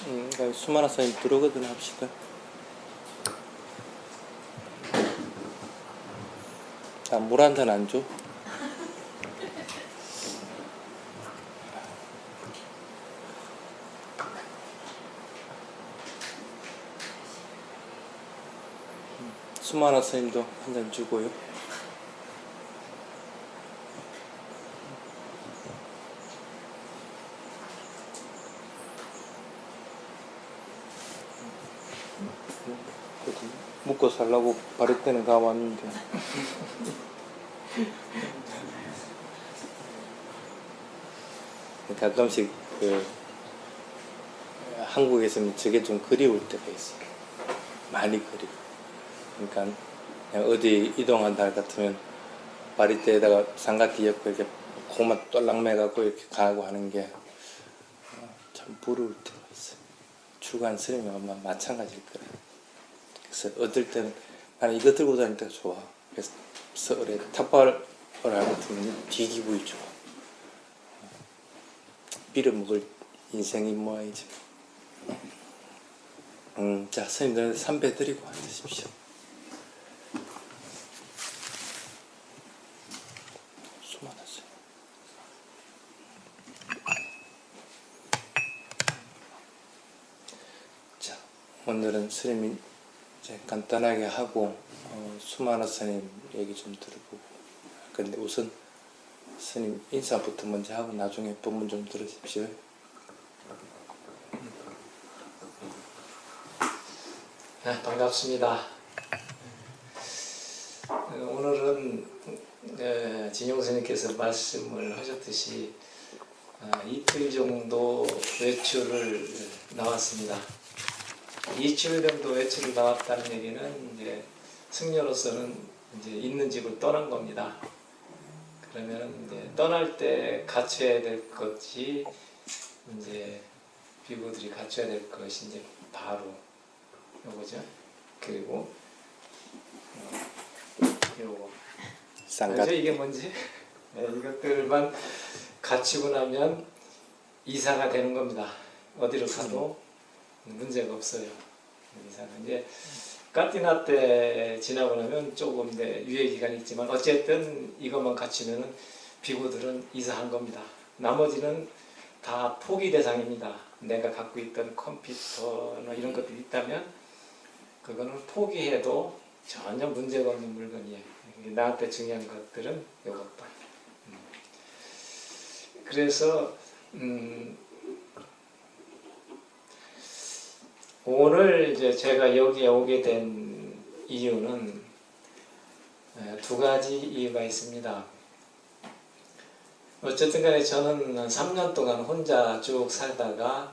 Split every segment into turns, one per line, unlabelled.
그러니까 수많은 사람이 들어오거든 합시다. 물 한 잔 안 줘? 수많은 스님도 한 잔 주고요. 먹고 살라고 바를 때는 다 왔는데. 가끔씩 한국에서는 저게 좀 그리울 때가 있어. 많이 그리워. 그러니까 그냥 어디 이동한다 할 같으면 바리떼에다가 삼각대 엮고 이렇게 고만 똘랑매갖고 이렇게 가고 하는 게 참 부러울 때가 있어. 출가한 스님이 아마 마찬가지일 거야. 그래서 어떨 때는 나는 이거 들고 다닐 때가 좋아. 그래서 서울에 탑발을 할 같으면 뒤 기분이 좋아. 빌어먹을 인생이 뭐이지. 자, 스님들 삼배 드리고 앉으십시오. 수많았어요. 자, 오늘은 스님이 이제 간단하게 하고 수많은 스님 얘기 좀 들어보고. 근데 우선 스님 인사부터 먼저 하고 나중에 법문 좀 들으십시오.
네, 반갑습니다. 오늘은 진용 스님께서 말씀을 하셨듯이 이틀 정도 외출을 나왔습니다. 이틀 정도 외출을 나왔다는 얘기는 이제 승려로서는 이제 있는 집을 떠난 겁니다. 그러면 이제 떠날 때 갖춰야 될 것이 이제 비구들이 갖춰야 될 것이 이제 바로 요거죠. 그리고 요거
쌍갓.
이게 뭔지 네, 이것들만 갖추고 나면 이사가 되는 겁니다. 어디로 가도 문제가 없어요. 이사는 이제 까티나 때 지나고 나면 조금 유예 기간이 있지만 어쨌든 이것만 갖추면 비구들은 이사한 겁니다. 나머지는 다 포기 대상입니다. 내가 갖고 있던 컴퓨터나 이런 것들이 있다면 그거는 포기해도 전혀 문제가 없는 물건이에요. 나한테 중요한 것들은 이것도. 그래서 오늘 이제 제가 여기에 오게 된 이유는 두 가지 이유가 있습니다. 어쨌든 간에 저는 3년 동안 혼자 쭉 살다가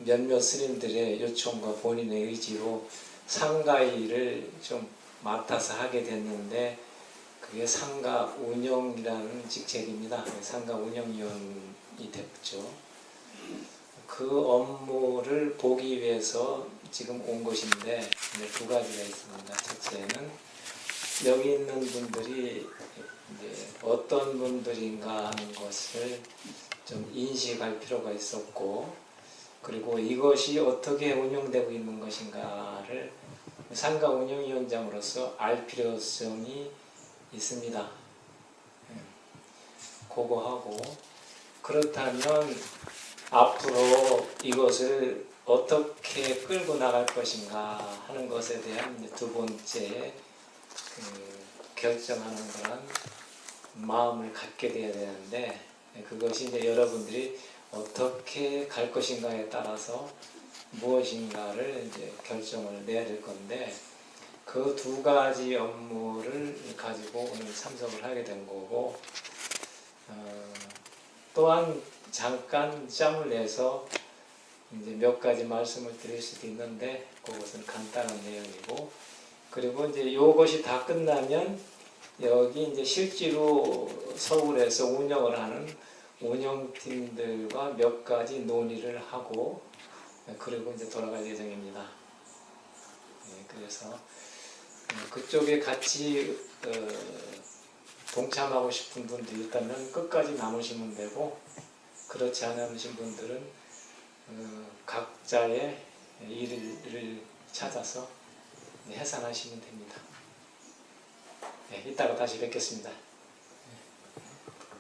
몇몇 스님들의 요청과 본인의 의지로 상가 일을 좀 맡아서 하게 됐는데 그게 상가 운영이라는 직책입니다. 상가 운영위원이 됐죠. 그 업무를 보기 위해서 지금 온 것인데 두 가지가 있습니다. 첫째는 여기 있는 분들이 이제 어떤 분들인가 하는 것을 좀 인식할 필요가 있었고, 그리고 이것이 어떻게 운영되고 있는 것인가를 상가 운영위원장으로서 알 필요성이 있습니다. 그거 하고, 그렇다면 앞으로 이것을 어떻게 끌고 나갈 것인가 하는 것에 대한 두 번째 결정하는 그런 마음을 갖게 돼야 되는데, 그것이 이제 여러분들이 어떻게 갈 것인가에 따라서 무엇인가를 이제 결정을 내야 될 건데, 그 두 가지 업무를 가지고 오늘 참석을 하게 된 거고, 또한 잠깐 짬을 내서 이제 몇 가지 말씀을 드릴 수도 있는데, 그것은 간단한 내용이고, 그리고 이제 이것이 다 끝나면 여기 이제 실제로 서울에서 운영을 하는 운영팀들과 몇 가지 논의를 하고, 그리고 이제 돌아갈 예정입니다. 네, 그래서 그쪽에 같이 동참하고 싶은 분들이 있다면 끝까지 남으시면 되고, 그렇지 않으신 분들은 각자의 일을 찾아서 해산하시면 됩니다. 네, 이따가 다시 뵙겠습니다.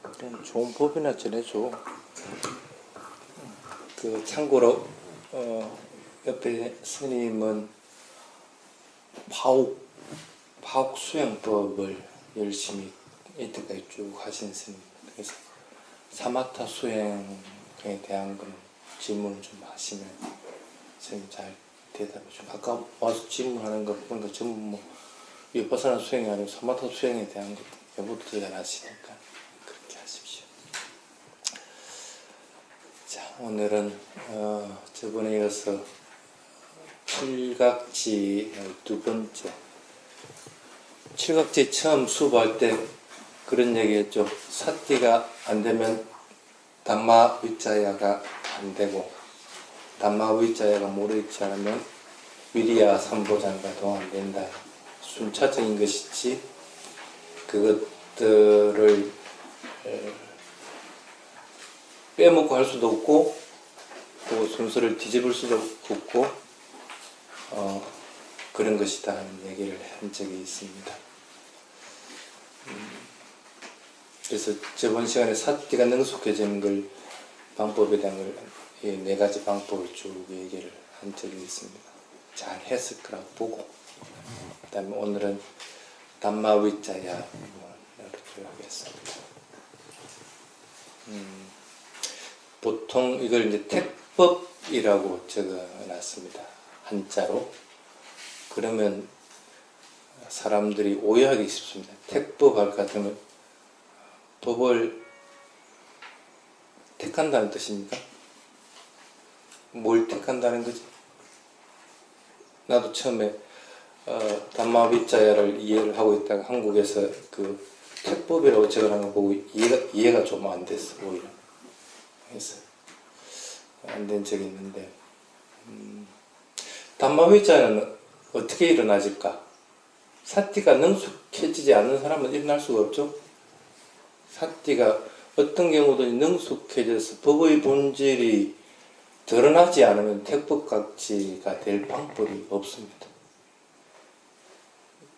그럼 좋은 법이나 전해줘. 그 참고로 옆에 스님은 파옥 수행법을 열심히 이때까지 쭉 하신 스님. 그래서 사마타 수행에 대한 건 질문을 좀 하시면 선생님이 잘 대답해 줘. 아까 와서 질문하는 거 보니까 전부 뭐 위파사나 수행이 아니고 사마타 수행에 대한 것 여부도 잘 아시니까 그렇게 하십시오. 자, 오늘은 저번에 이어서 칠각지 두 번째. 칠각지 처음 수업할 때 그런 얘기했죠. 사띠가 안 되면 담마 위자야가 안 되고, 담마 위자야가 모르지 않으면 위리야 삼보장가도 안 된다. 순차적인 것이지 그것들을 빼먹고 할 수도 없고 또 순서를 뒤집을 수도 없고 그런 것이다 하는 얘기를 한 적이 있습니다. 그래서 저번 시간에 사띠가 능숙해지는 걸 방법에 대한 걸 네 가지 방법을 쭉 얘기를 한 적이 있습니다. 잘 했을 거라고 보고, 그 다음에 오늘은 담마위자야를 하겠습니다. 보통 이걸 이제 택법이라고 적어놨습니다. 한자로. 그러면 사람들이 오해하기 쉽습니다. 택법 할 것 같으면 법을 택한다는 뜻입니까? 뭘 택한다는 거지? 나도 처음에 담마위자야를 이해를 하고 있다가 한국에서 그 택법이라고 적어놓은 거 보고 이해가 좀 안 됐어, 오히려. 그래서 안 된 적이 있는데, 담마위자야는 어떻게 일어나질까? 사띠가 능숙해지지 않는 사람은 일어날 수가 없죠. 사띠가 어떤 경우든 능숙해져서 법의 본질이 드러나지 않으면 택법각지가 될 방법이 없습니다.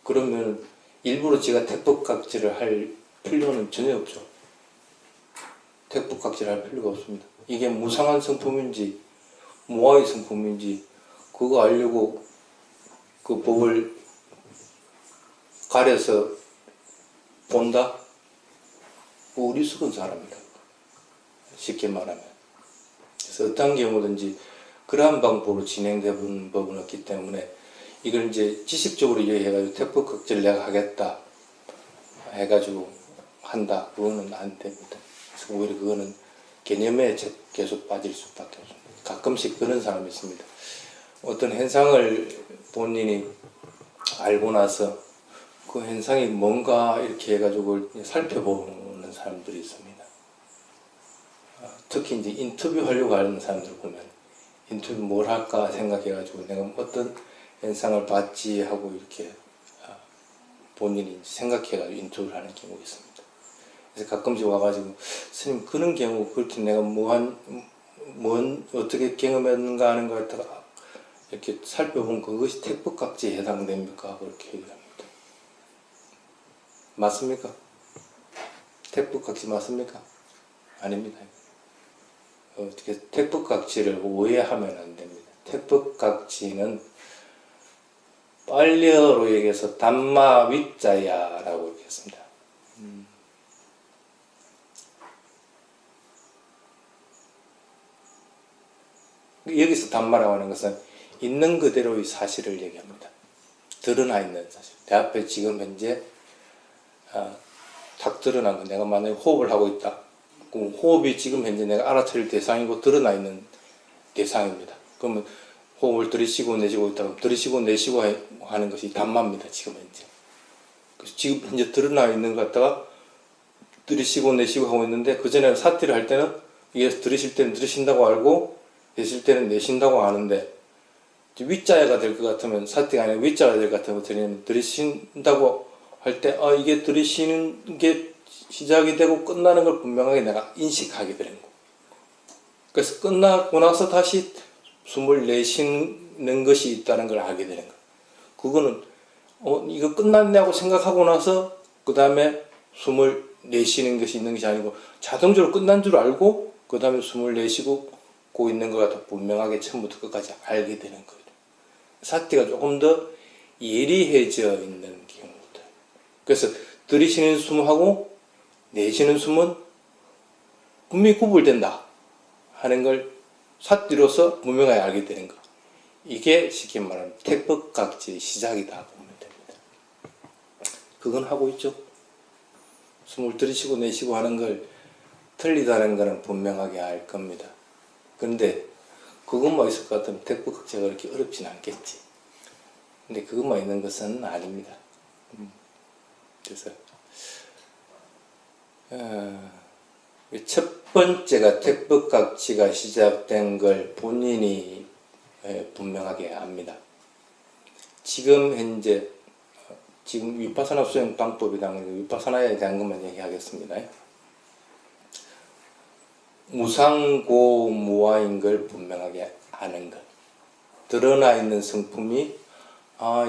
그러면 일부러 제가 택법각지를 할 필요는 전혀 없죠. 택법각지를 할 필요가 없습니다. 이게 무상한 성품인지 무아의 성품인지 그거 알려고 그 법을 가려서 본다? 어리석은 사람이다. 쉽게 말하면. 그래서 어떤 경우든지 그러한 방법으로 진행되는 법은 없기 때문에 이걸 이제 지식적으로 이해해가지고 택법각지를 내가 하겠다 해가지고 한다. 그거는 안 됩니다. 그래서 오히려 그거는 개념에 계속 빠질 수밖에 없습니다. 가끔씩 그런 사람이 있습니다. 어떤 현상을 본인이 알고 나서 그 현상이 뭔가 이렇게 해가지고 살펴보는 사람들이 있습니다. 특히 이제 인터뷰 하려고 하는 사람들 보면 인터뷰 뭘 할까 생각해가지고 내가 어떤 현상을 봤지 하고 이렇게 본인이 생각해가지고 인터뷰를 하는 경우가 있습니다. 그래서 가끔씩 와가지고 스님 그런 경우 그렇게 내가 어떻게 경험했는가 하는 걸 갖다가 이렇게 살펴본 그것이 택법각지에 해당됩니까? 그렇게 얘기합니다. 맞습니까? 택법각지 맞습니까? 아닙니다. 어떻게 택법각지를 오해하면 안 됩니다. 택법각지는 빨리어로 얘기해서 담마위자야라고 이렇게 했습니다. 여기서 담마라고 하는 것은 있는 그대로의 사실을 얘기합니다. 드러나 있는 사실. 내 앞에 지금 현재 탁 드러난 거. 내가 만약에 호흡을 하고 있다. 그럼 호흡이 지금 현재 내가 알아차릴 대상이고 드러나 있는 대상입니다. 그러면 호흡을 들이쉬고 내쉬고 있다. 그럼 들이쉬고 내쉬고 하는 것이 담마입니다. 지금 현재. 그래서 지금 현재 드러나 있는 것 갖다가 들이쉬고 내쉬고 하고 있는데 그 전에 사티를 할 때는 이게 들이쉴 때는 들이쉰다고 알고 내쉴 때는 내쉰다고 아는데 위자야가 될 것 같으면 사티가 아니라 위자가 될 것 같으면 들이쉰다고 할 때 이게 들이쉬는 게 시작이 되고 끝나는 걸 분명하게 내가 인식하게 되는 거. 그래서 끝나고 나서 다시 숨을 내쉬는 것이 있다는 걸 알게 되는 거예요. 그거는 이거 끝났냐고 생각하고 나서 그 다음에 숨을 내쉬는 것이 있는 것이 아니고 자동적으로 끝난 줄 알고 그 다음에 숨을 내쉬고 고 있는 것 같아 분명하게 처음부터 끝까지 알게 되는 거예요. 사티가 조금 더 예리해져 있는 경우들. 그래서 들이쉬는 숨하고 내쉬는 숨은 분명히 구분된다 하는 걸 사티로서 분명하게 알게 되는 거. 이게 쉽게 말하면 택법각지의 시작이다 보면 됩니다. 그건 하고 있죠. 숨을 들이쉬고 내쉬고 하는 걸 틀리다는 것은 분명하게 알 겁니다. 그런데 그것만 있을 것 같으면 택법각지가 그렇게 어렵진 않겠지. 근데 그것만 있는 것은 아닙니다. 그래서 첫 번째가 택법각지가 시작된 걸 본인이 분명하게 압니다. 지금 현재 지금 위파사나 수행 방법이라는 위파사나에 대한 것만 얘기하겠습니다. 무상고무아인 걸 분명하게 아는 것. 드러나 있는 성품이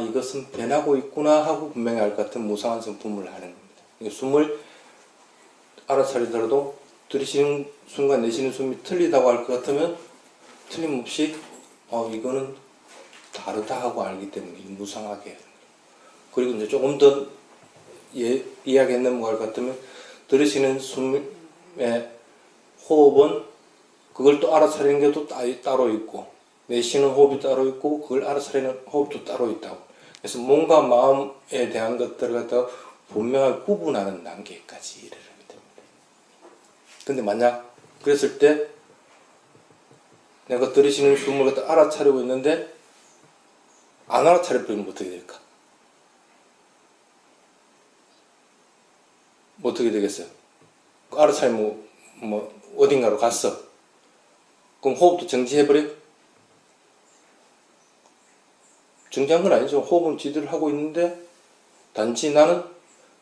이것은 변하고 있구나 하고 분명히 알 것 같은 무상한 성품을 하는 겁니다. 숨을 알아차리더라도 들이쉬는 순간 내쉬는 숨이 틀리다고 할 것 같으면 틀림없이 이거는 다르다 하고 알기 때문에 무상하게. 그리고 이제 조금 더 이야기에 넘어갈 것 같으면 들이쉬는 숨의 호흡은 그걸 또 알아차리는 게도 따로 있고 내쉬는 호흡이 따로 있고 그걸 알아차리는 호흡도 따로 있다고. 그래서 몸과 마음에 대한 것들을 갖다가 분명하게 구분하는 단계까지 이르게 됩니다. 근데 만약 그랬을 때 내가 들이쉬는 숨을 갖다 알아차리고 있는데 안 알아차려버리면 어떻게 될까? 어떻게 되겠어요? 알아차리면 어딘가로 갔어. 그럼 호흡도 정지해버려? 정지한 건 아니죠. 호흡은 지대로 하고 있는데 단지 나는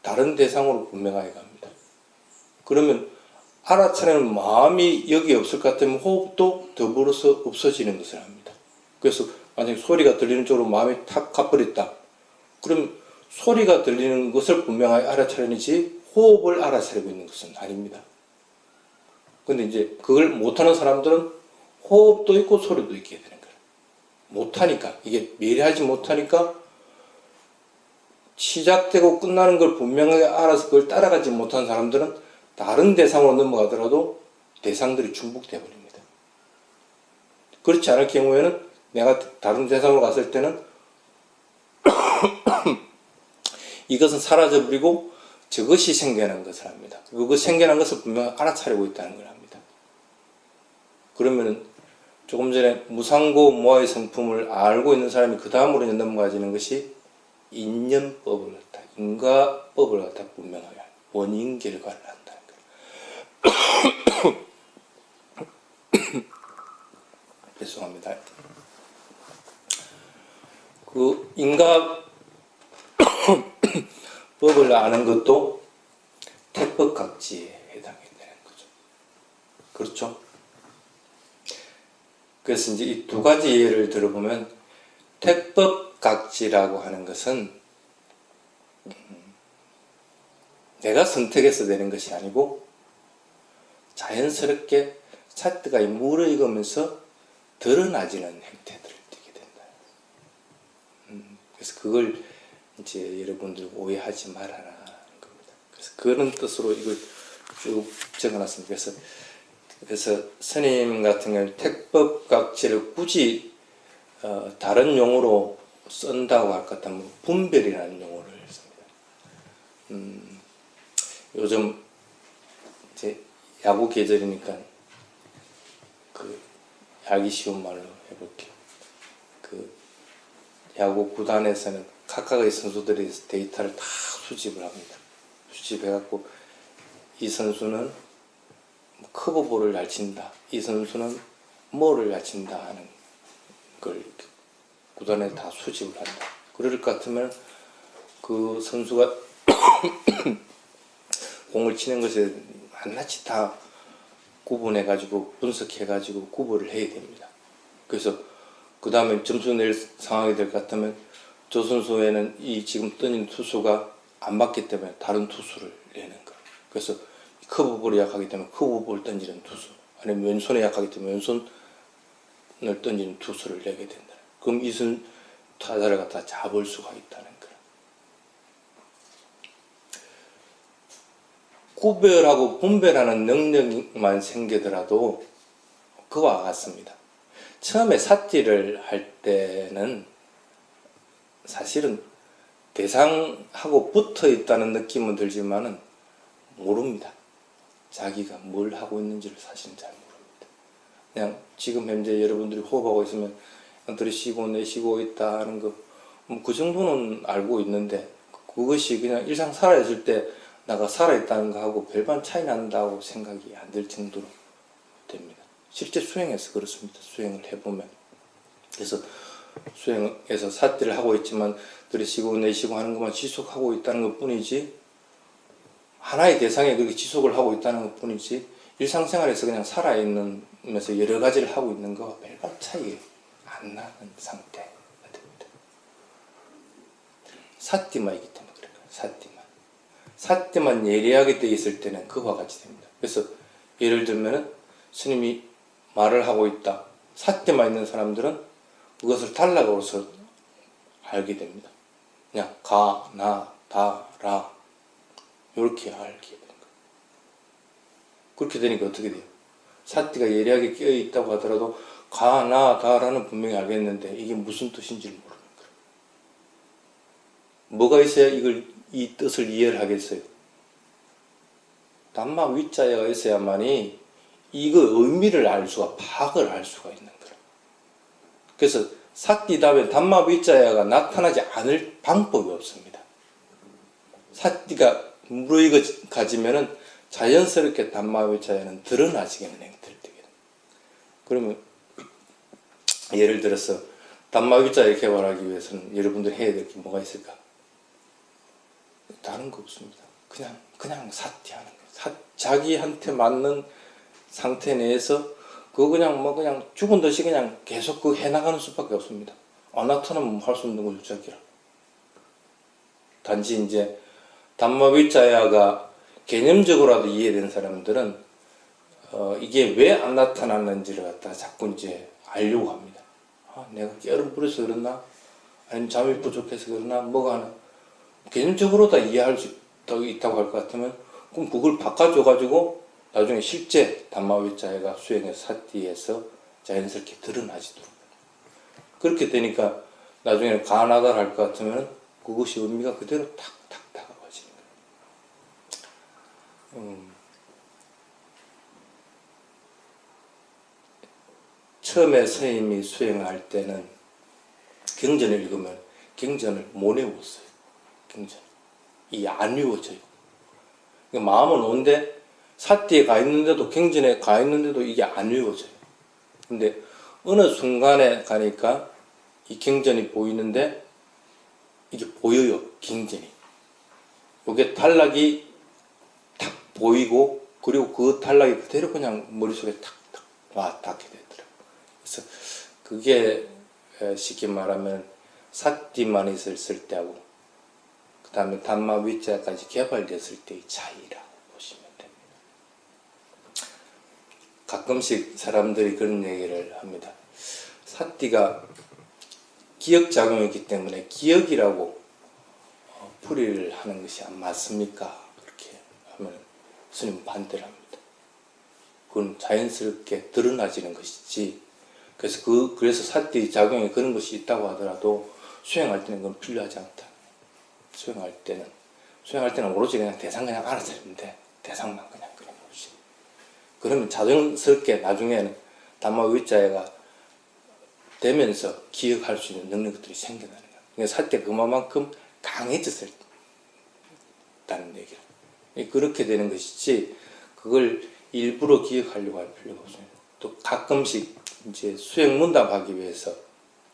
다른 대상으로 분명하게 갑니다. 그러면 알아차리는 마음이 여기에 없을 것 같으면 호흡도 더불어서 없어지는 것을 합니다. 그래서 만약에 소리가 들리는 쪽으로 마음이 탁 가버렸다. 그럼 소리가 들리는 것을 분명하게 알아차리는지 호흡을 알아차리고 있는 것은 아닙니다. 근데 이제 그걸 못하는 사람들은 호흡도 있고 소리도 있게 되는 거예요. 못하니까, 이게 미래하지 못하니까 시작되고 끝나는 걸 분명하게 알아서 그걸 따라가지 못한 사람들은 다른 대상으로 넘어가더라도 대상들이 중복되어 버립니다. 그렇지 않을 경우에는 내가 다른 대상으로 갔을 때는 이것은 사라져버리고 저것이 생겨난 것을 합니다. 그 생겨난 것을 분명히 알아차리고 있다는 걸 합니다. 그러면 조금 전에 무상고 무아의 성품을 알고 있는 사람이 그 다음으로 넘어가지는 것이 인연법을 갖다, 인과법을 갖다 분명하게 원인 결과를 한다는 거예요. 죄송합니다. 그 인과법을 아는 것도 택법각지에 해당이 되는 거죠. 그렇죠? 그래서 이제 이 두 가지 예를 들어보면 택법각지라고 하는 것은 내가 선택해서 되는 것이 아니고 자연스럽게 사트가 무르익으면서 드러나지는 행태들을 띠게 된다. 그래서 그걸 이제 여러분들 오해하지 말아라 하는 겁니다. 그래서 그런 뜻으로 이걸 쭉 적어놨습니다. 그래서 스님 같은 경우는 택법각지를 굳이 다른 용어로 쓴다고 할 것 같으면 분별이라는 용어를 씁니다. 요즘 이제 야구 계절이니까 그 알기 쉬운 말로 해볼게요. 그 야구 구단에서는 각각의 선수들의 데이터를 다 수집을 합니다. 수집해갖고 이 선수는 커브볼을 잘 친다. 이 선수는 뭐를 잘 친다 하는 걸 구단에 다 수집을 한다. 그럴 것 같으면 그 선수가 공을 치는 것에 낱낱이 다 구분해가지고 분석해가지고 구분을 해야 됩니다. 그래서 그 다음에 점수 낼 상황이 될 것 같으면 저 선수에는 이 지금 던진 투수가 안 맞기 때문에 다른 투수를 내는 거예요. 그래서 커브볼이 약하기 때문에 커브볼 던지는 투수, 아니면 왼손에 약하기 때문에 왼손을 던지는 투수를 내게 된다. 그럼 이선 타자를 갖다 잡을 수가 있다는 거예요. 구별하고 분별하는 능력만 생기더라도 그와 같습니다. 처음에 삿질을 할 때는 사실은 대상하고 붙어 있다는 느낌은 들지만은 모릅니다. 자기가 뭘 하고 있는지를 사실은 잘 모릅니다. 그냥 지금 현재 여러분들이 호흡하고 있으면 들이쉬고 내쉬고 있다 하는 거, 그 정도는 알고 있는데, 그것이 그냥 일상 살아있을 때 나가 살아있다는 거하고 별반 차이 난다고 생각이 안 들 정도로 됩니다. 실제 수행에서 그렇습니다. 수행을 해보면. 그래서 수행에서 삿질을 하고 있지만 들이쉬고 내쉬고 하는 것만 지속하고 있다는 것 뿐이지, 하나의 대상에 그렇게 지속을 하고 있다는 것 뿐이지, 일상생활에서 그냥 살아있으면서 여러 가지를 하고 있는 거와 별반 차이 안 나는 상태가 됩니다. 삿띠만이기 때문에 그래요. 삿띠만 예리하게 되어 있을 때는 그와 같이 됩니다. 그래서 예를 들면은 스님이 말을 하고 있다. 삿띠만 있는 사람들은 그것을 단락으로서 알게 됩니다. 그냥 가, 나, 다, 라 이렇게 알게 되는 거예요. 그렇게 되니까 어떻게 돼요? 삿띠가 예리하게 끼어 있다고 하더라도 가, 나, 다라는 분명히 알겠는데 이게 무슨 뜻인지를 모르는 거예요. 뭐가 있어야 이 뜻을 이해를 하겠어요? 단마 위자야가 있어야만이 이거 의미를 알 수가, 파악을 할 수가 있는 거예요. 그래서 삿띠 다음에 단마 위자야가 나타나지 않을 방법이 없습니다. 삿띠가 무르익어가지면은 자연스럽게 단마 위자야는 드러나지게는 행태를. 그러면 예를 들어서 단마 위자야를 개발하기 위해서는 여러분들이 해야 될 게 뭐가 있을까? 다른 거 없습니다. 그냥 삿띠하는 거예요. 자기한테 맞는 상태 내에서 그거 그냥 죽은 듯이 그냥 계속 그 해나가는 수밖에 없습니다. 안 나타나면 할 수 없는 거죠, 자기라. 단지 이제 단마 위자야가 개념적으로라도 이해된 사람들은 이게 왜 안 나타났는지를 갖다 자꾸 이제 알려고 합니다. 내가 깨어른 부려서 그랬나? 아니면 잠이 부족해서 그러나? 뭐가 하나? 개념적으로 다 이해할 수 있다고 할 것 같으면, 그럼 그걸 바꿔줘가지고 나중에 실제 단마위자야가 수행해서 삿띠에서 자연스럽게 드러나지도록. 그렇게 되니까 나중에는 가나다를 할 것 같으면 그것이 의미가 그대로 탁탁 다가와지는 거예요. 처음에 스님이 수행할 때는 경전을 읽으면 경전을 못 외웠어요. 이게 안 외워져요. 그러니까 마음은 온데 삿띠에 가 있는데도, 경전에 가 있는데도 이게 안 외워져요. 근데 어느 순간에 가니까 이 경전이 보이는데 이게 보여요. 경전이. 이게 단락이 탁 보이고, 그리고 그 단락이 그대로 그냥 머릿속에 탁탁 와 닿게 되더라고요. 그래서 그게 쉽게 말하면 삿띠만 있을 때하고 그 다음에 단마 위자까지 개발됐을 때의 차이라고 보시면 됩니다. 가끔씩 사람들이 그런 얘기를 합니다. 삿띠가 기억작용이기 때문에 기억이라고 풀이를 하는 것이 안 맞습니까? 그렇게 하면 스님 반대를 합니다. 그건 자연스럽게 드러나지는 것이지, 그래서 삿띠 작용에 그런 것이 있다고 하더라도 수행할 때는 그건 필요하지 않다. 수행할 때는 오로지 그냥 대상 그냥 알아차리면 돼. 대상만 그냥 오지. 그러면 자연스럽게 나중에는 단마 위자야가 되면서 기억할 수 있는 능력들이 생겨나는 거야. 그러니까 삿띠가 그만큼 강해졌다는 얘기야. 그렇게 되는 것이지, 그걸 일부러 기억하려고 할 필요가 없어요. 또 가끔씩 이제 수행 문답하기 위해서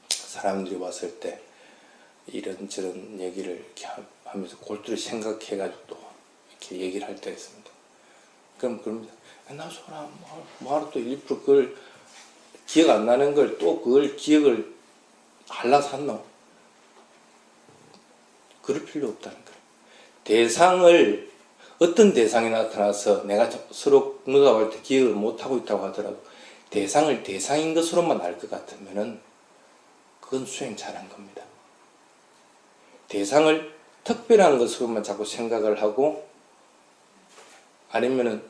사람들이 왔을 때 이런저런 얘기를 이렇게 하면서 골똘히 생각해가지고 또 이렇게 얘기를 할 때가 있습니다. 그럼 그럽니다. 나 소라 뭐하러 또 일부러 그걸 기억 안 나는 걸 또 그걸 기억을 하려고 샀노? 그럴 필요 없다는 거예요. 대상을 어떤 대상이 나타나서 내가 서로 응답할 때 기억을 못하고 있다고 하더라도 대상을 대상인 것으로만 알 것 같으면은 그건 수행 잘한 겁니다. 대상을 특별한 것으로만 자꾸 생각을 하고 아니면은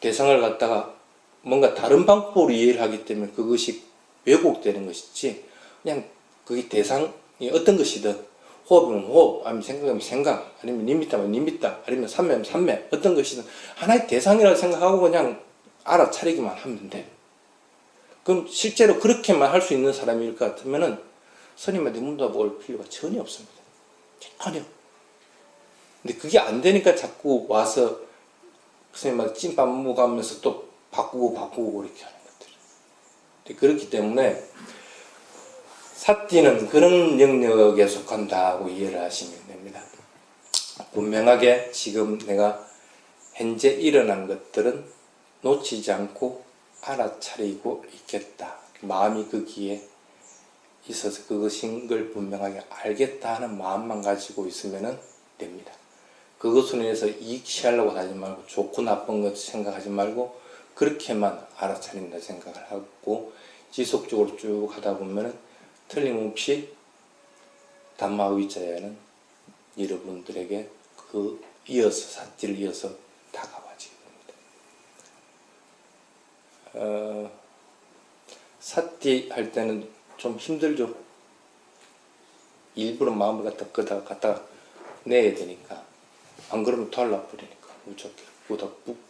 대상을 갖다가 뭔가 다른 방법으로 이해를 하기 때문에 그것이 왜곡되는 것이지 그냥 그게 대상이 어떤 것이든 호흡이면 호흡, 아니면 생각이면 생각, 아니면 니미따면 니미따, 아니면 삼매면 삼매 어떤 것이든 하나의 대상이라고 생각하고 그냥 알아차리기만 하면 돼. 그럼 실제로 그렇게만 할 수 있는 사람일 것 같으면은 스님한테 문답을 필요가 전혀 없습니다. 전혀. 근데 그게 안 되니까 자꾸 와서 스님한테 찐밥 먹으면서 또 바꾸고 그렇게 하는 것들. 그렇기 때문에 사띠는 그런 영역에 속한다고 이해를 하시면 됩니다. 분명하게 지금 내가 현재 일어난 것들은 놓치지 않고 알아차리고 있겠다. 마음이 거기에 있어서 그것인 걸 분명하게 알겠다 하는 마음만 가지고 있으면 됩니다. 그것으로 인해서 이익 취하려고 하지 말고 좋고 나쁜 것 생각하지 말고 그렇게만 알아차린다 생각을 하고 지속적으로 쭉 하다 보면 틀림없이 담마위자야는 여러분들에게 그 이어서 사띠를 이어서 다가와지게 됩니다. 사띠 할 때는 좀 힘들죠. 일부러 마음을 갖다가 내야 되니까 안 그러면 더 나버리니까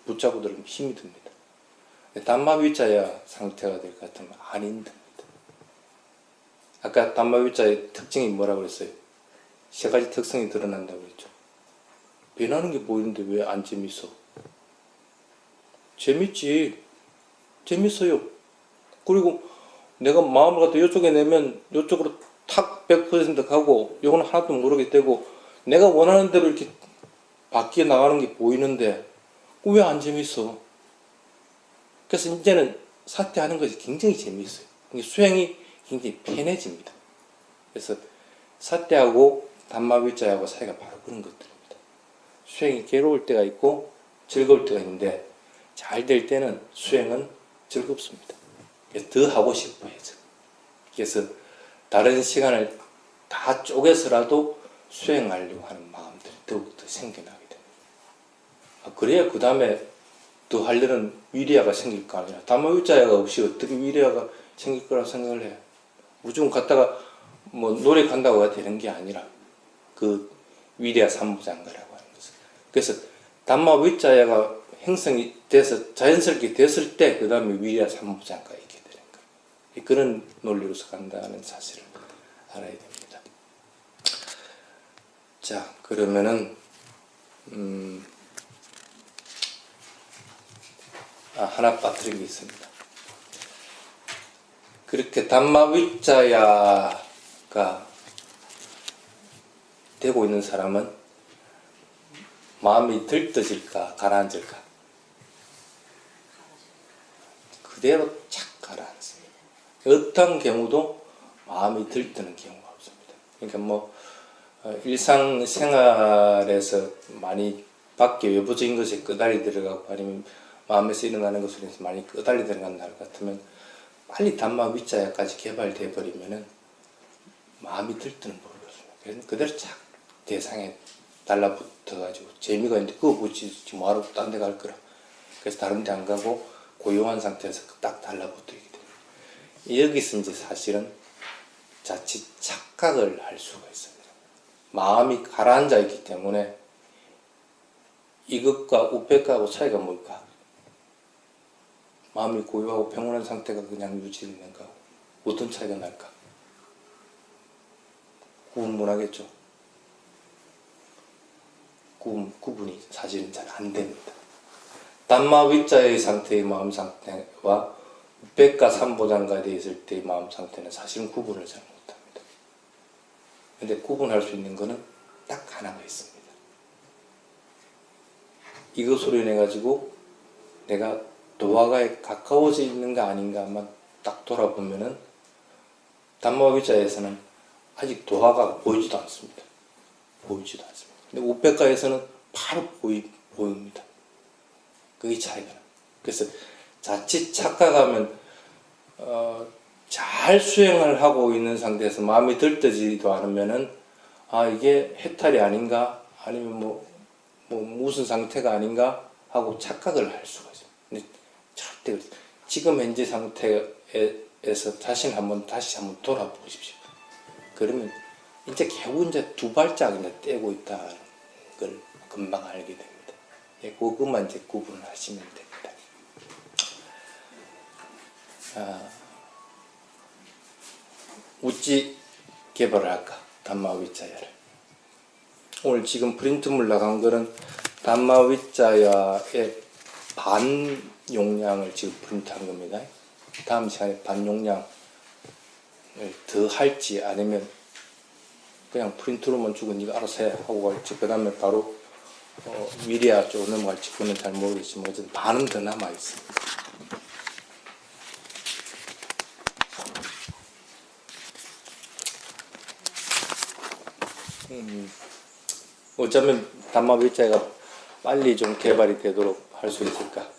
붙잡고 들으면 힘이 듭니다. 담마위자야 상태가 될 것 같으면 안 힘듭니다. 아까 담마위자의 특징이 뭐라고 그랬어요? 세 가지 특성이 드러난다고 그랬죠. 변하는 게 보이는데 왜 안 재밌어? 재밌지. 재밌어요. 그리고 내가 마음을 갖다 이쪽에 내면 이쪽으로 탁 100% 가고 이거는 하나도 모르게 되고 내가 원하는 대로 이렇게 바뀌어 나가는 게 보이는데 왜 안 재밌어? 그래서 이제는 사퇴하는 것이 굉장히 재미있어요. 수행이 굉장히 편해집니다. 그래서 사퇴하고 담마위자하고 사이가 바로 그런 것들입니다. 수행이 괴로울 때가 있고 즐거울 때가 있는데 잘 될 때는 수행은 즐겁습니다. 그래서 더 하고 싶어 해서. 그래서 다른 시간을 다 쪼개서라도 수행하려고 하는 마음들이 더욱더 생겨나게 됩니다. 그래야 그 다음에 더 하려는 위리아가 생길 거 아니라 담마위자야가 없이 어떻게 위리아가 생길 거라고 생각을 해요. 무조건 갔다가 뭐 노래 간다고 되는 게 아니라 그 위리아 삼부장가라고 하는 것은. 그래서 담마위자야가 형성이 돼서 자연스럽게 됐을 때 그 다음에 위리아 삼부장가가 있게 되는 거예요. 그런 논리로서 간다는 사실을 알아야 됩니다. 자, 그러면은 하나 빠뜨린 게 있습니다. 그렇게 담마위자야가 되고 있는 사람은 마음이 들떠질까 가라앉을까? 그대로 착 가라앉습니다. 어떤 경우도 마음이 들뜨는 경우가 없습니다. 그러니까 뭐 일상생활에서 많이 밖에 외부적인 것에 끄달리 들어가고 아니면 마음에서 일어나는 것으로 인해서 많이 끄달리 들어간다 같으면 빨리 담마위자야까지 개발돼 버리면은 마음이 들뜨는 법이 없습니다. 그래서 그대로 착 대상에 달라붙어가지고 재미가 있는데 그거 붙이지 뭐하러 딴 데 갈 거라. 그래서 다른 데 안 가고 고요한 상태에서 딱 달라붙게 됩니다. 여기서 이제 사실은 자칫 착각을 할 수가 있습니다. 마음이 가라앉아 있기 때문에 이것과 우페카하고 차이가 뭘까? 마음이 고요하고 평온한 상태가 그냥 유지되는가? 어떤 차이가 날까? 구분하겠죠? 구분이 사실은 잘 안 됩니다. 담마위자의 상태의 마음 상태와 우페카 삼보장가에 있을 때의 마음 상태는 사실은 구분을 잘 못합니다. 근데 구분할 수 있는 것은 딱 하나가 있습니다. 이것으로 인해 가지고 내가 도화가에 가까워져 있는가 아닌가만 딱 돌아보면은 담마위자에서는 아직 도화가 보이지도 않습니다. 보이지도 않습니다. 근데 우백가에서는 바로 보입니다. 그게 차이가 나요. 그래서 자칫 착각하면 잘 수행을 하고 있는 상태에서 마음이 들떠지지도 않으면은 이게 해탈이 아닌가 아니면 뭐 무슨 상태가 아닌가 하고 착각을 할 수가 있어요. 근데 절대 지금 현재 상태에서 다시 한번 돌아보십시오. 그러면 이제 겨우 이제 두 발짝이나 떼고 있다는 걸 금방 알게 됩니다. 그것만 이제 구분을 하시면 됩니다. 어찌 개발을 할까? 담마위자야를. 오늘 지금 프린트물 나간 거는 담마위자야의 반 용량을 지금 프린트한 겁니다. 다음 시간에 반 용량을 더 할지 아니면 그냥 프린트로만 주고 니가 알아서 해 하고 갈지 그 다음에 바로 미리아 쪽으로 넘어갈지 그건 잘 모르겠지만 어쨌든 반은 더 남아 있습니다. 어쩌면 담마위자야가 빨리 좀 개발이 되도록 할 수 있을까?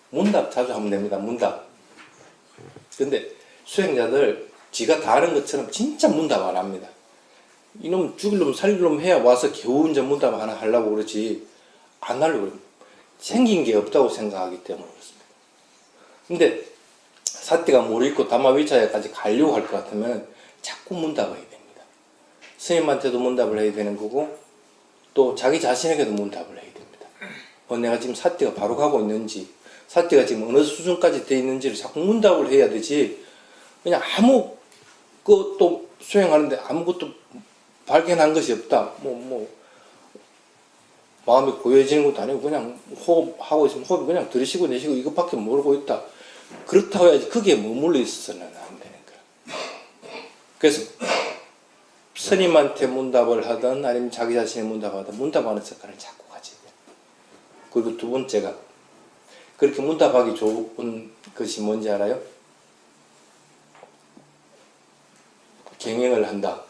문답 자주 하면 됩니다. 문답. 근데 수행자들 지가 다 아는 것처럼 진짜 문답 안 합니다. 이놈 죽일 놈 살릴 놈 해야 와서 겨우 이제 문답 하나 하려고 그러지 안 하려고 그래요. 생긴 게 없다고 생각하기 때문에 그렇습니다. 근데 사띠가 모르겠고 담마위자야까지 가려고 할 것 같으면 자꾸 문답을 해야 됩니다. 스님한테도 문답을 해야 되는 거고 또 자기 자신에게도 문답을 해야 됩니다. 내가 지금 사띠가 바로 가고 있는지 사띠가 지금 어느 수준까지 돼 있는지를 자꾸 문답을 해야 되지 그냥 아무것도 수행하는데 아무것도 발견한 것이 없다. 마음이 고요해지는 것도 아니고 그냥 호흡하고 있으면 호흡이 그냥 들이쉬고 내쉬고 이것밖에 모르고 있다. 그렇다고 해야지 거기에 머물러 있어서는 안 되는 거야. 그래서 스님한테 문답을 하든 아니면 자기 자신의 문답을 하든 문답하는 습관을 자꾸 가져야 돼. 그리고 두 번째가 그렇게 문답하기 좋은 것이 뭔지 알아요? 경행을 한다.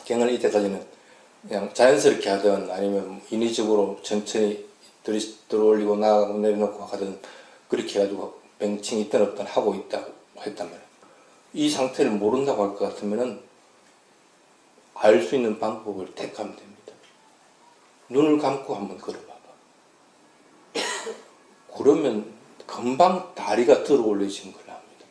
경행을 이때까지는 그냥 자연스럽게 하든 아니면 인위적으로 천천히 들어올리고 나가고 내려놓고 하든 그렇게 해가지고 뱅칭이 있든 없든 하고 있다고 했단 말이에요. 이 상태를 모른다고 할 것 같으면은 알 수 있는 방법을 택하면 됩니다. 눈을 감고 한번 걸어봐봐. 그러면 금방 다리가 들어올려지는 걸 압니다.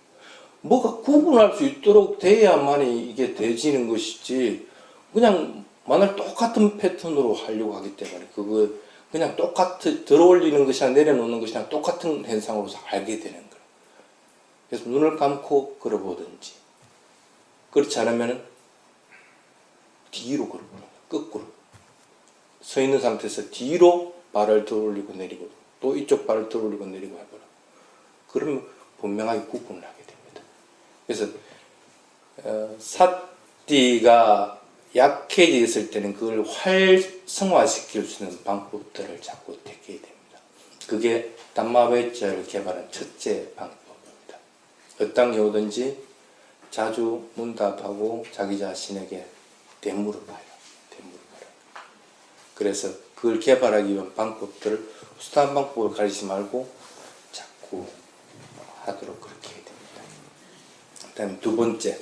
뭐가 구분할 수 있도록 돼야만이 이게 되지는 것이지 그냥 만약 똑같은 패턴으로 하려고 하기 때문에 그거 그냥 똑같은 들어올리는 것이나 내려놓는 것이나 똑같은 현상으로서 알게 되는 거예요. 그래서 눈을 감고 걸어보든지 그렇지 않으면 뒤로 걸어보는 거예요. 거꾸로 서 있는 상태에서 뒤로 발을 들어올리고 내리고 또 이쪽 발을 들어올리고 내리고 해보라. 그러면 분명하게 구분을 하게 됩니다. 그래서 사띠가 약해졌을 때는 그걸 활성화시킬 수 있는 방법들을 자꾸 택해야 됩니다. 그게 담마위자야를 개발한 첫째 방법입니다. 어떤 경우든지 자주 문답하고 자기 자신에게 되물어봐요. 그래서 그걸 개발하기 위한 방법들을 수단 방법을 가리지 말고 자꾸 하도록 그렇게 해야 됩니다. 그 다음에 두 번째,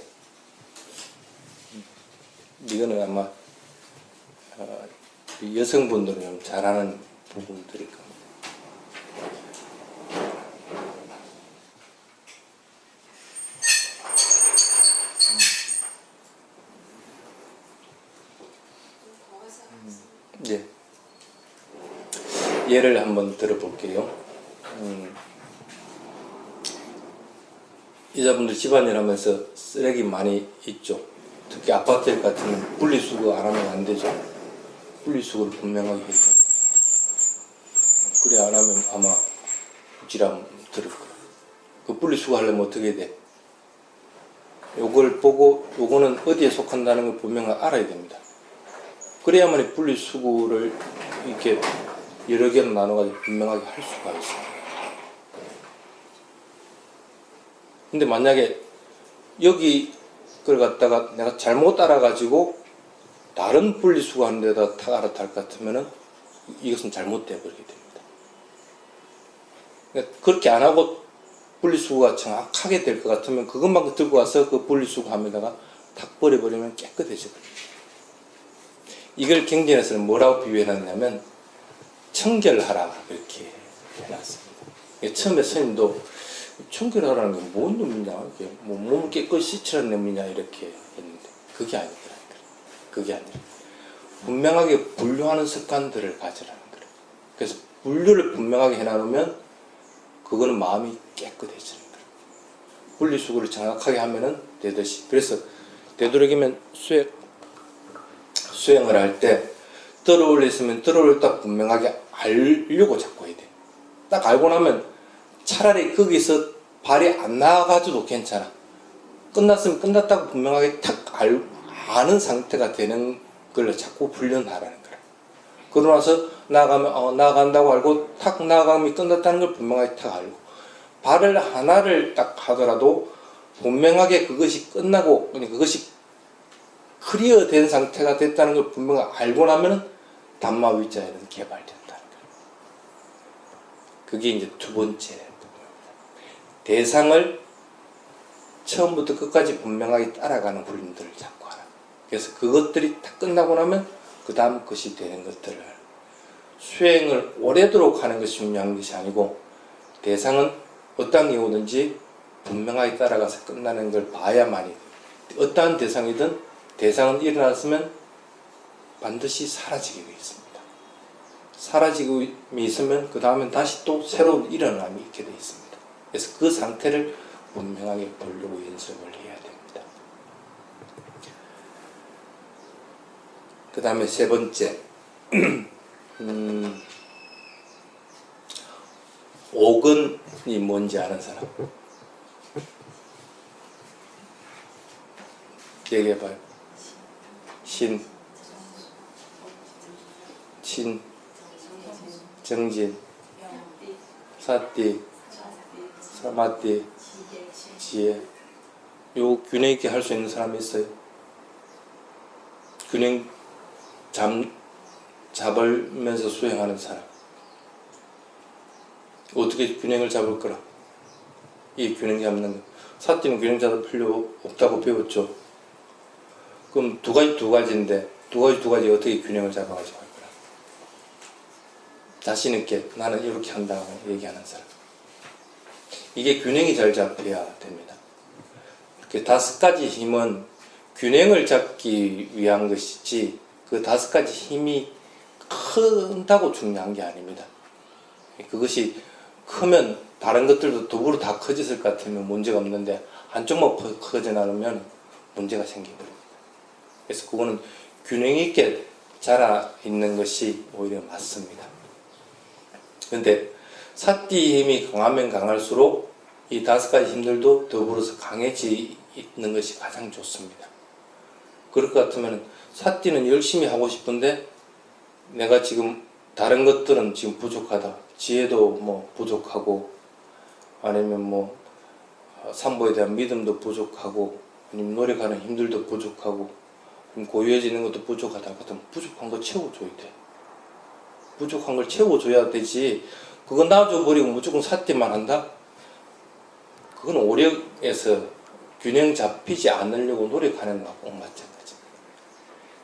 이거는 아마 여성분들은 잘 아는 부분들일 겁니다. 네. 예를 한번 들어볼게요. 여자분들 집안일 하면서 쓰레기 많이 있죠. 특히 아파트 같은 분리수거 안 하면 안 되죠. 분리수거를 분명하게 해야 됩니다. 그래 안 하면 아마 부지람 들을 거예요. 그 분리수거 하려면 어떻게 해야 돼? 요걸 보고 요거는 어디에 속한다는 걸 분명히 알아야 됩니다. 그래야만 분리수거를 이렇게 여러 개로 나눠가지고 분명하게 할 수가 있어요. 근데 만약에 여기 걸 갖다가 내가 잘못 알아가지고 다른 분리수거 하는 데다 탁 알아탈 것 같으면은 이것은 잘못되어 버리게 됩니다. 그러니까 그렇게 안 하고 분리수거가 정확하게 될 것 같으면 그것만 들고 와서 그 분리수거 함에다가 탁 버려버리면 깨끗해져 버립니다. 이걸 경전에서는 뭐라고 비유해놨냐면 청결하라 이렇게 해놨습니다. 처음에 스님도 청결하라는 게 뭔 놈이냐, 이게 뭐 몸을 깨끗이 씻으라는 놈이냐 이렇게 했는데 그게 아니더라고요. 그게 아니라 분명하게 분류하는 습관들을 가지라는 거예요. 그래서 분류를 분명하게 해놔놓으면 그거는 마음이 깨끗해지는 거예요. 분리수거를 정확하게 하면은 되듯이. 그래서 되도록이면 수행을 할 때 들어올려 있으면 들어올 딱 분명하게 알려고 자꾸 해야 돼. 딱 알고 나면 차라리 거기서 발이 안 나가도 괜찮아. 끝났으면 끝났다고 분명하게 탁 아는 상태가 되는 걸 자꾸 훈련하라는 거야. 그러고 나서 나가면 나간다고 알고 탁 나가면 끝났다는 걸 분명하게 탁 알고 발을 하나를 딱 하더라도 분명하게 그것이 끝나고 그것이 클리어된 상태가 됐다는 걸 분명히 알고 나면은 담마위자에는 개발된다는 거예요. 그게 이제 두 번째 부분입니다. 대상을 처음부터 끝까지 분명하게 따라가는 훈련들을 자꾸 하라. 그래서 그것들이 다 끝나고 나면 그 다음 것이 되는 것들을 수행을 오래도록 하는 것이 중요한 것이 아니고 대상은 어떤 경우든지 분명하게 따라가서 끝나는 걸 봐야만이 어떠한 대상이든 대상은 일어났으면 반드시 사라지게 되어 있습니다. 사라짐이 있으면 그 다음엔 다시 또 새로운 일어남이 있게 되어 있습니다. 그래서 그 상태를 분명하게 보려고 연습을 해야 됩니다. 그 다음에 세 번째 오근이 뭔지 아는 사람? 얘기해봐요. 신, 정진, 사띠, 사마띠, 지혜. 요 균형 있게 할 수 있는 사람이 있어요? 균형 잡으면서 수행하는 사람. 어떻게 균형을 잡을 거라? 이 균형 잡는 거. 사띠는 균형 잡을 필요 없다고 배웠죠. 그럼 두 가지인데 두 가지 어떻게 균형을 잡아가지고 할 거라? 자신 있게 나는 이렇게 한다고 얘기하는 사람. 이게 균형이 잘 잡혀야 됩니다. 그 5가지 힘은 균형을 잡기 위한 것이지 그 5가지 힘이 큰다고 중요한 게 아닙니다. 그것이 크면 다른 것들도 더불어 다 커졌을 것 같으면 문제가 없는데 한쪽만 커져 나누면 문제가 생겨버립니다. 그래서 그거는 균형 있게 자라 있는 것이 오히려 맞습니다. 그런데 사띠 힘이 강하면 강할수록 이 5가지 힘들도 더불어서 강해지는 것이 가장 좋습니다. 그럴 것 같으면 사띠는 열심히 하고 싶은데 내가 지금 다른 것들은 지금 부족하다. 지혜도 뭐 부족하고 아니면 뭐 삼보에 대한 믿음도 부족하고 아니면 노력하는 힘들도 부족하고 고유해지는 것도 부족하다. 그렇다면 부족한 거 채워줘야 돼. 부족한 걸 채워줘야 되지. 그거 놔줘버리고 무조건 사띠만 한다? 그건 오력에서 균형 잡히지 않으려고 노력하는 거하고 마찬가지입니다.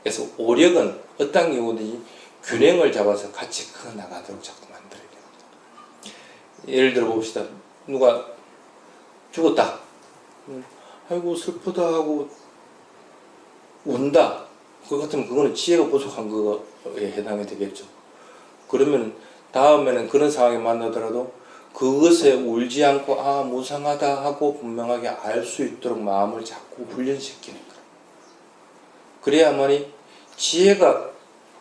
그래서 오력은 어떤 경우든지 균형을 잡아서 같이 커나가도록 자꾸 만들어야 됩니다. 예를 들어 봅시다. 누가 죽었다. 아이고 슬프다 하고 운다. 그거 같으면 그거는 지혜가 부족한 거에 해당이 되겠죠. 그러면 다음에는 그런 상황이 만나더라도 그것에 울지 않고 무상하다 하고 분명하게 알 수 있도록 마음을 자꾸 훈련시키는 거예요. 그래야만이 지혜가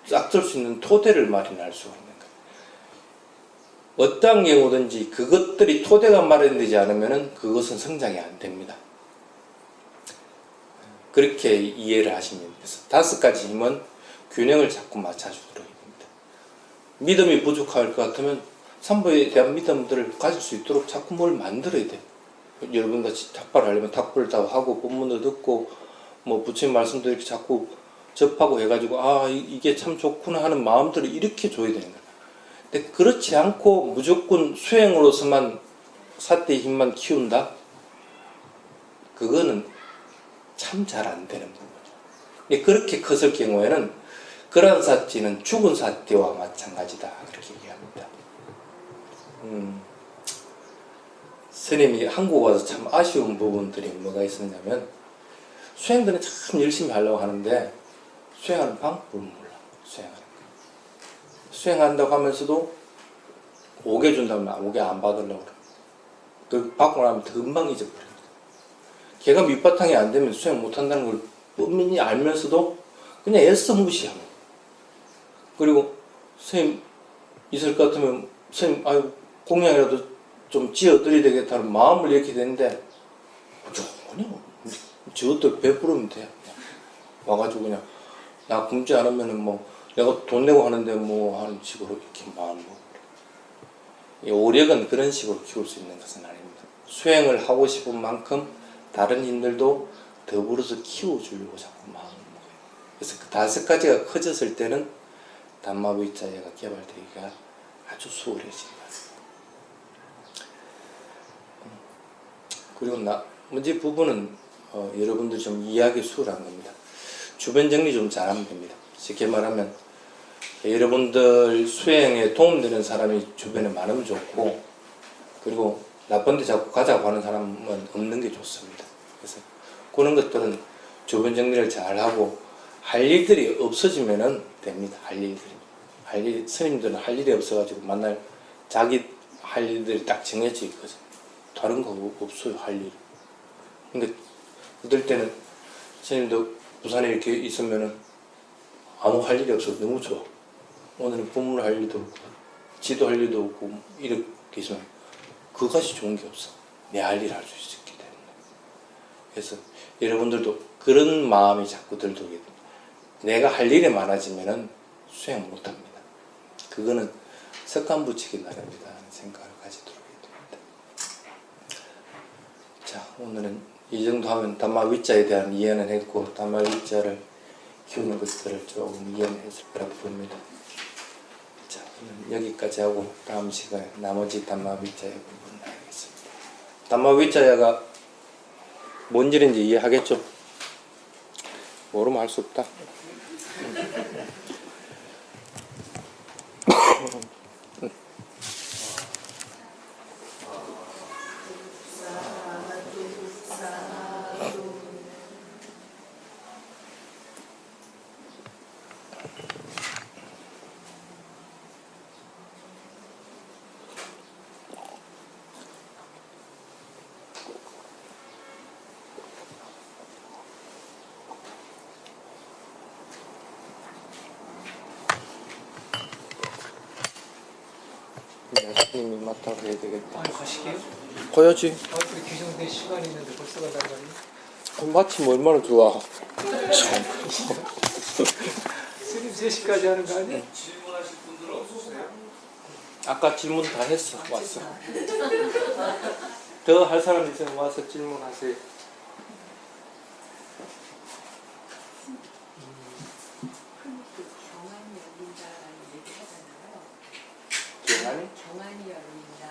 싹들 수 있는 토대를 마련할 수가 있는 거예요. 어떤 경우든지 그것들이 토대가 마련되지 않으면 그것은 성장이 안 됩니다. 그렇게 이해를 하시면 돼서 5가지 힘은 균형을 자꾸 맞춰주도록 합니다. 믿음이 부족할 것 같으면 삼보에 대한 믿음들을 가질 수 있도록 자꾸 뭘 만들어야 돼요. 여러분같이 탁발을 하려면 탁발을 다 하고 본문도 듣고 뭐 부처님 말씀도 이렇게 자꾸 접하고 해가지고 아 이게 참 좋구나 하는 마음들을 일으켜 줘야 되는 거예요. 근데 그렇지 않고 무조건 수행으로서만 사태의 힘만 키운다? 그거는 참 잘 안 되는 부분이죠. 근데 그렇게 컸을 경우에는 그러한 사태는 죽은 사태와 마찬가지다 그렇게 얘기합니다. 스님이 한국 와서 참 아쉬운 부분들이 뭐가 있었냐면 수행들은 참 열심히 하려고 하는데 수행하는 방법을 몰라. 수행한다고 하면서도 5개 준다면 5개 안 받으려고 그래. 그 받고 나면 금방 잊어버립니다. 걔가 밑바탕이 안 되면 수행 못한다는 걸 뻔히 알면서도 그냥 애써 무시하고, 그리고 선생님 있을 것 같으면 선생님 아유 공양이라도 좀 지어드려야 되겠다는 마음을 이렇게 되는데 전혀 지어도 베풀으면 돼. 와가지고 그냥 나 굶지 않으면은 뭐 내가 돈 내고 하는데 뭐 하는 식으로 이렇게 마음 먹고. 이 오력은 그런 식으로 키울 수 있는 것은 아닙니다. 수행을 하고 싶은 만큼 다른 힘들도 더불어서 키워주려고 자꾸 마음을 먹어요. 그래서 그 5가지가 커졌을 때는 담마위자야가 개발되기가 아주 수월해집니다. 그리고 나머지 부분은 여러분들 좀 이해하기 수월한 겁니다. 주변 정리 좀 잘하면 됩니다. 쉽게 말하면 여러분들 수행에 도움되는 사람이 주변에 많으면 좋고, 그리고 나쁜 데 자꾸 가자고 하는 사람은 없는 게 좋습니다. 그래서 그런 것들은 주변 정리를 잘하고 할 일들이 없어지면은 됩니다. 스님들은 할 일이 없어가지고 만날 자기 할 일들이 딱 정해져 있거든. 다른 거 없어요, 할 일. 근데 그럴 때는 스님도 부산에 이렇게 있으면은 아무 할 일이 없어서 너무 좋아. 오늘은 본문을 할 일도 없고 지도할 일도 없고 이렇게 있으면 그것이 좋은 게 없어. 내 할 일 할 수 있기 때문에. 그래서 여러분들도 그런 마음이 자꾸 들도록 됩니다. 내가 할 일이 많아지면은 수행 못합니다. 그거는 석간 붙이기 나름이다 하는 생각을 가지도록 해야 됩니다. 자, 오늘은 이 정도 하면 담마위자에 대한 이해는 했고, 담마위자를 키우는 것들을 조금 이해는 했을 거라고 봅니다. 자, 오늘 여기까지 하고 다음 시간에 나머지 담마위자의 부분 하겠습니다. 담마위자야가 뭔 일인지 이해하겠죠? 모르면 할 수 없다. 스님이 맡아서 해야 되겠다.
아니 가시게요?
가야지.
우리 규정된 시간이 있는데 벌써 간단 말이에요?
마침 얼마나 좋아.
스님 3시까지 하는 거 아니야?
질문하실 분들 없으세요?
아까 질문 다 했어. 왔어. 더 할 사람 있으면 와서 질문하세요. 경안이?
경안이 열린다.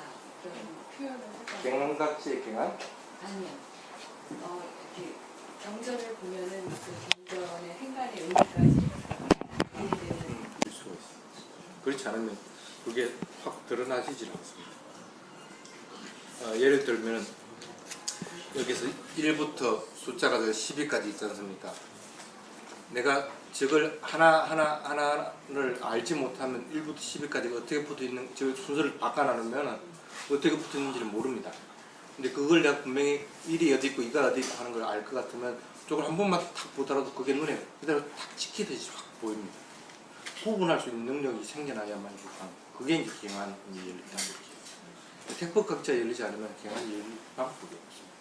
그런 표현을 하잖아요.
경안각지의 경안?
아니요. 이렇게 경전을 보면은 그 경전의 행간의 의미까지 이해되는.
그렇지 않으면 그게 확 드러나지질 않습니다. 예를 들면 여기서 1부터 숫자가 10위까지 있지 않습니까? 내가 저걸 하나를 알지 못하면 1부터 10위까지 어떻게 붙어 있는 저 순서를 바꿔나누면 어떻게 붙어 있는지를 모릅니다. 근데 그걸 내가 분명히 1이 어디 있고 2가 어디 있고 하는 걸 알 것 같으면 저걸 한 번만 탁 보더라도 그게 눈에 그대로 탁 찍히듯이 확 보입니다. 구분할 수 있는 능력이 생겨나야만 그게 이제 경안이 열린다는 거죠. 택법각자 열리지 않으면 경안이 열릴 방법이 없습니다.